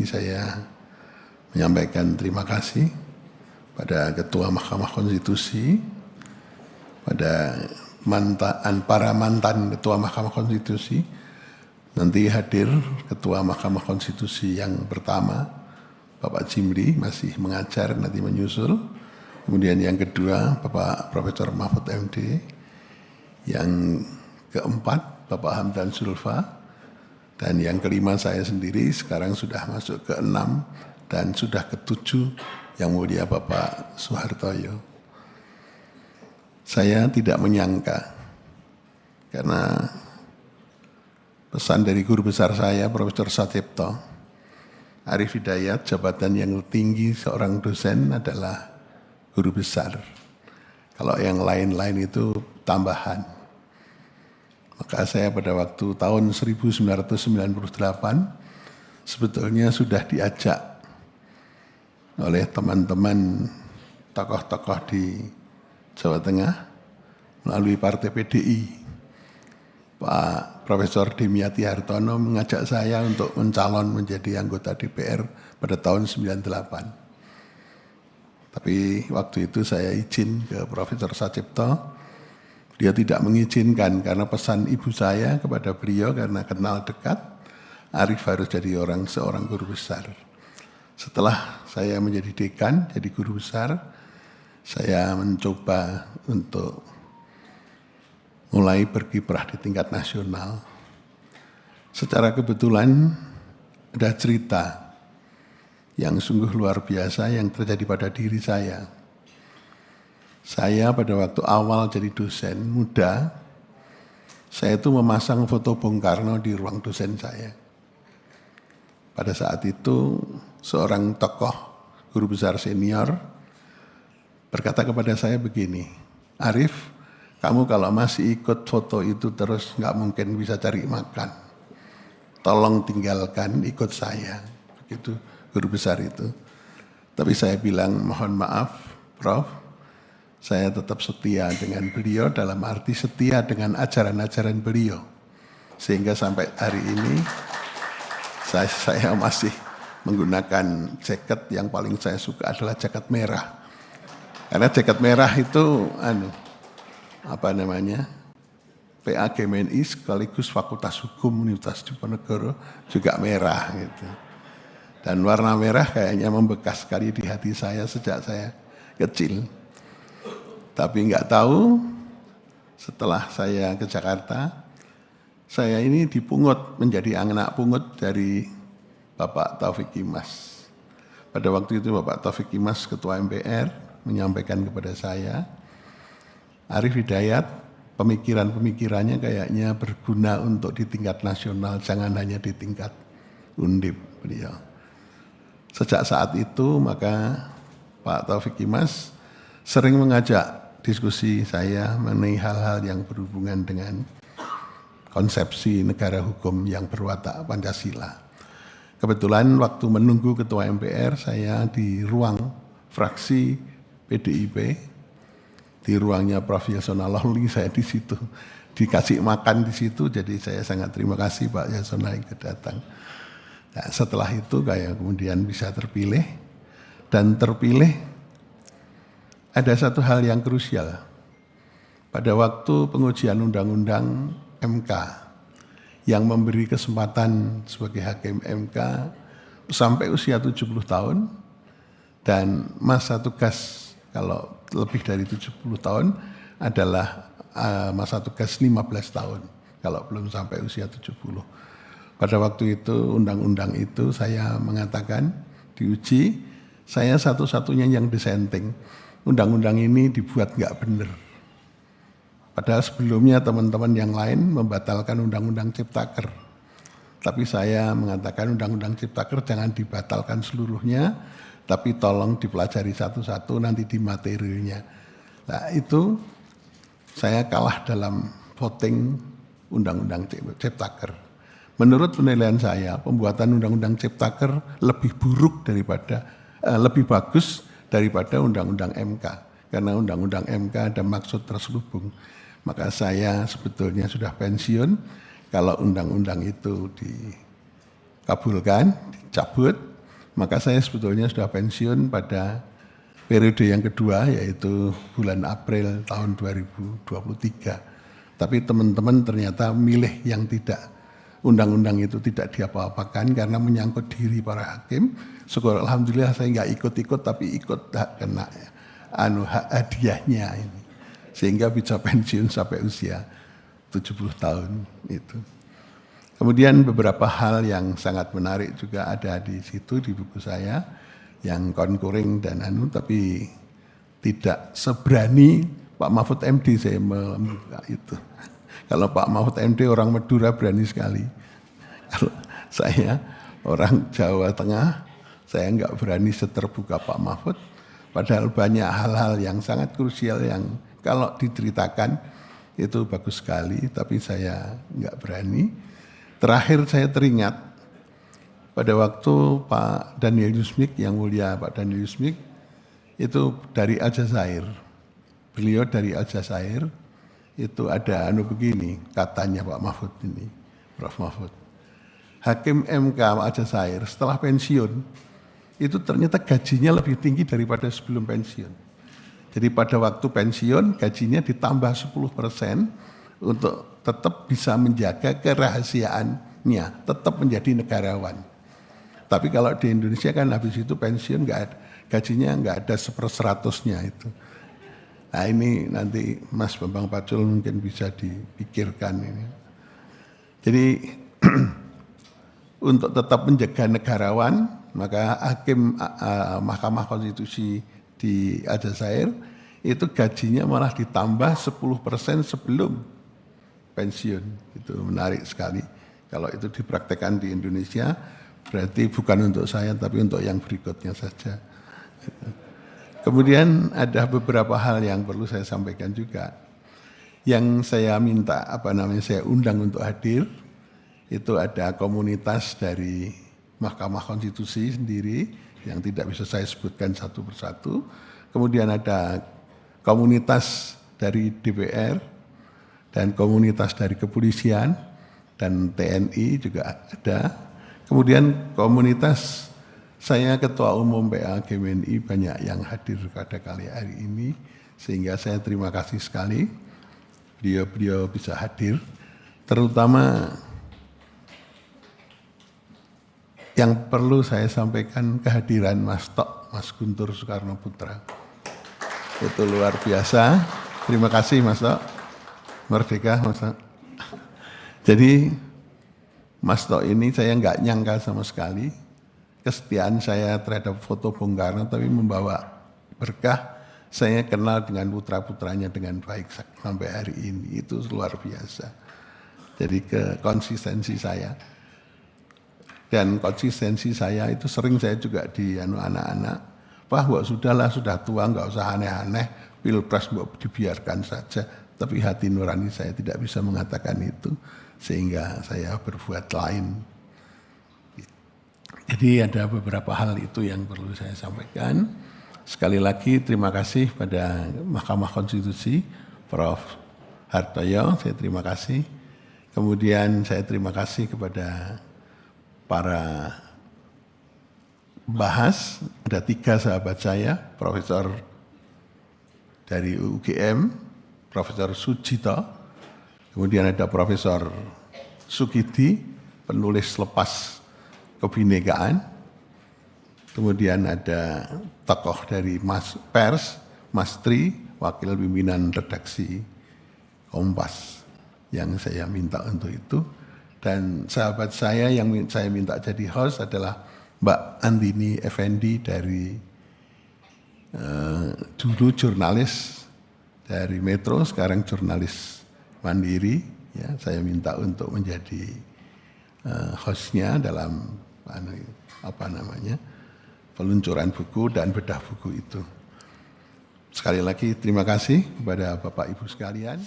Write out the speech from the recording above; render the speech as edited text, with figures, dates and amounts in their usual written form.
saya menyampaikan terima kasih pada Ketua Mahkamah Konstitusi, pada para mantan Ketua Mahkamah Konstitusi. Nanti hadir Ketua Mahkamah Konstitusi yang pertama, Bapak Jimri, masih mengajar, nanti menyusul. Kemudian yang kedua, Bapak Profesor Mahfud MD. Yang keempat, Bapak Hamdan Zulfa. Dan yang kelima saya sendiri, sekarang sudah masuk ke-6 dan sudah ke-7, yang mulia Bapak Soehartoyo. Saya tidak menyangka, karena pesan dari guru besar saya, Profesor Satipto, Arif Hidayat, jabatan yang tinggi seorang dosen adalah guru besar. Kalau yang lain-lain itu tambahan. Maka saya pada waktu tahun 1998 sebetulnya sudah diajak oleh teman-teman tokoh-tokoh di Jawa Tengah melalui Partai PDI. Pak Profesor Dimyati Hartono mengajak saya untuk mencalon menjadi anggota DPR pada tahun 98. Tapi waktu itu saya izin ke Profesor Satipto. Dia tidak mengizinkan karena pesan ibu saya kepada beliau karena kenal dekat, Arif harus jadi seorang guru besar. Setelah saya menjadi dekan, jadi guru besar, saya mencoba untuk mulai berkiprah di tingkat nasional. Secara kebetulan ada cerita yang sungguh luar biasa yang terjadi pada diri saya. Saya pada waktu awal jadi dosen muda, saya itu memasang foto Bung Karno di ruang dosen saya. Pada saat itu seorang tokoh guru besar senior berkata kepada saya begini, Arif, kamu kalau masih ikut foto itu terus nggak mungkin bisa cari makan. Tolong tinggalkan, ikut saya. Begitu guru besar itu. Tapi saya bilang mohon maaf, Prof. Saya tetap setia dengan beliau dalam arti setia dengan ajaran-ajaran beliau. Sehingga sampai hari ini saya masih menggunakan jaket yang paling saya suka adalah jaket merah. Karena jaket merah itu PAGMNI sekaligus Fakultas Hukum Universitas Diponegoro juga merah gitu. Dan warna merah kayaknya membekas sekali di hati saya sejak saya kecil. Tapi nggak tahu, setelah saya ke Jakarta, saya ini dipungut menjadi anak pungut dari Bapak Taufik Kimas. Pada waktu itu Bapak Taufik Kimas, Ketua MPR, menyampaikan kepada saya, Arif Hidayat, pemikiran-pemikirannya kayaknya berguna untuk di tingkat nasional, jangan hanya di tingkat undip beliau. Sejak saat itu maka Pak Taufik Kimas sering mengajak diskusi saya mengenai hal-hal yang berhubungan dengan konsepsi negara hukum yang berwatak Pancasila. Kebetulan waktu menunggu Ketua MPR saya di ruang fraksi PDIP, di ruangnya Prof. Yasona Lawli, saya di situ dikasih makan di situ, jadi saya sangat terima kasih Pak Yasona yang datang. Nah, setelah itu kayak kemudian bisa terpilih dan terpilih. Ada satu hal yang krusial. Pada waktu pengujian undang-undang MK yang memberi kesempatan sebagai hakim MK sampai usia 70 tahun dan masa tugas kalau lebih dari 70 tahun adalah masa tugas 15 tahun kalau belum sampai usia 70. Pada waktu itu undang-undang itu saya mengatakan diuji, saya satu-satunya yang dissenting. Undang-undang ini dibuat nggak benar. Padahal sebelumnya teman-teman yang lain membatalkan Undang-Undang Ciptaker. Tapi saya mengatakan Undang-Undang Ciptaker jangan dibatalkan seluruhnya, tapi tolong dipelajari satu-satu nanti di materinya. Nah itu saya kalah dalam voting Undang-Undang Ciptaker. Menurut penilaian saya, pembuatan Undang-Undang Ciptaker lebih buruk lebih bagus daripada Undang-Undang MK. Karena Undang-Undang MK ada maksud terselubung. Maka saya sebetulnya sudah pensiun kalau undang-undang itu dikabulkan, dicabut, maka saya sebetulnya sudah pensiun pada periode yang kedua, yaitu bulan April tahun 2023. Tapi teman-teman ternyata milih yang tidak, undang-undang itu tidak diapa-apakan karena menyangkut diri para hakim. Syukur alhamdulillah saya nggak ikut-ikut, tapi ikut kena hak hadiahnya ini. Sehingga bisa pensiun sampai usia 70 tahun itu. Kemudian beberapa hal yang sangat menarik juga ada di situ di buku saya yang konkuring dan tapi tidak seberani Pak Mahfud MD saya membuka itu. Kalau Pak Mahfud MD orang Madura berani sekali. Kalau saya orang Jawa Tengah, saya enggak berani seterbuka Pak Mahfud. Padahal banyak hal-hal yang sangat krusial yang kalau diceritakan itu bagus sekali, tapi saya enggak berani. Terakhir saya teringat pada waktu Pak Daniel Yusmik, yang mulia Pak Daniel Yusmik, itu dari Aljazair. Beliau dari Aljazair, itu ada begini, katanya Pak Mahfud ini, Prof. Mahfud. Hakim MK Aljazair setelah pensiun, itu ternyata gajinya lebih tinggi daripada sebelum pensiun. Jadi pada waktu pensiun, gajinya ditambah 10% untuk tetap bisa menjaga kerahasiaannya, tetap menjadi negarawan. Tapi kalau di Indonesia kan habis itu pensiun gajinya nggak ada 1/100-nya itu. Nah ini nanti Mas Bambang Pacul mungkin bisa dipikirkan ini. Jadi untuk tetap menjaga negarawan, maka hakim Mahkamah Konstitusi di Aljazair itu gajinya malah ditambah 10% sebelum pensiun. Itu menarik sekali. Kalau itu dipraktekkan di Indonesia, berarti bukan untuk saya, tapi untuk yang berikutnya saja. Kemudian ada beberapa hal yang perlu saya sampaikan juga. Yang saya minta, saya undang untuk hadir, itu ada komunitas dari Mahkamah Konstitusi sendiri, yang tidak bisa saya sebutkan satu persatu. Kemudian ada komunitas dari DPR, dan komunitas dari kepolisian dan TNI juga ada. Kemudian komunitas saya Ketua Umum PA GMNI banyak yang hadir pada kali hari ini, sehingga saya terima kasih sekali beliau bisa hadir. Terutama yang perlu saya sampaikan kehadiran Mas Guntur Soekarno Putra. Itu luar biasa. Terima kasih Mas Tok. Merdeka, Mas Tok. Jadi Mas Tok ini saya nggak nyangka sama sekali kesetiaan saya terhadap foto Bung Karno, tapi membawa berkah. Saya kenal dengan putra-putranya dengan baik sampai hari ini, itu luar biasa. Jadi konsistensi saya. Dan konsistensi saya itu sering saya juga di anak-anak, Pak, sudahlah, sudah tua, nggak usah aneh-aneh, pilpres dibiarkan saja. Tapi hati nurani saya tidak bisa mengatakan itu, sehingga saya berbuat lain. Jadi ada beberapa hal itu yang perlu saya sampaikan. Sekali lagi terima kasih pada Mahkamah Konstitusi, Prof. Hartoyo, saya terima kasih. Kemudian saya terima kasih kepada para bahas, ada 3 sahabat saya, Profesor dari UGM, Profesor Sujito, kemudian ada Profesor Sukidi, penulis Lepas Kebinekaan, kemudian ada tokoh dari Pers, Mas Tri, Wakil Pimpinan Redaksi Kompas, yang saya minta untuk itu. Dan sahabat saya yang saya minta jadi host adalah Mbak Andini Effendi dari dulu jurnalis dari Metro, sekarang jurnalis Mandiri. Ya, saya minta untuk menjadi hostnya dalam peluncuran buku dan bedah buku itu. Sekali lagi terima kasih kepada Bapak Ibu sekalian.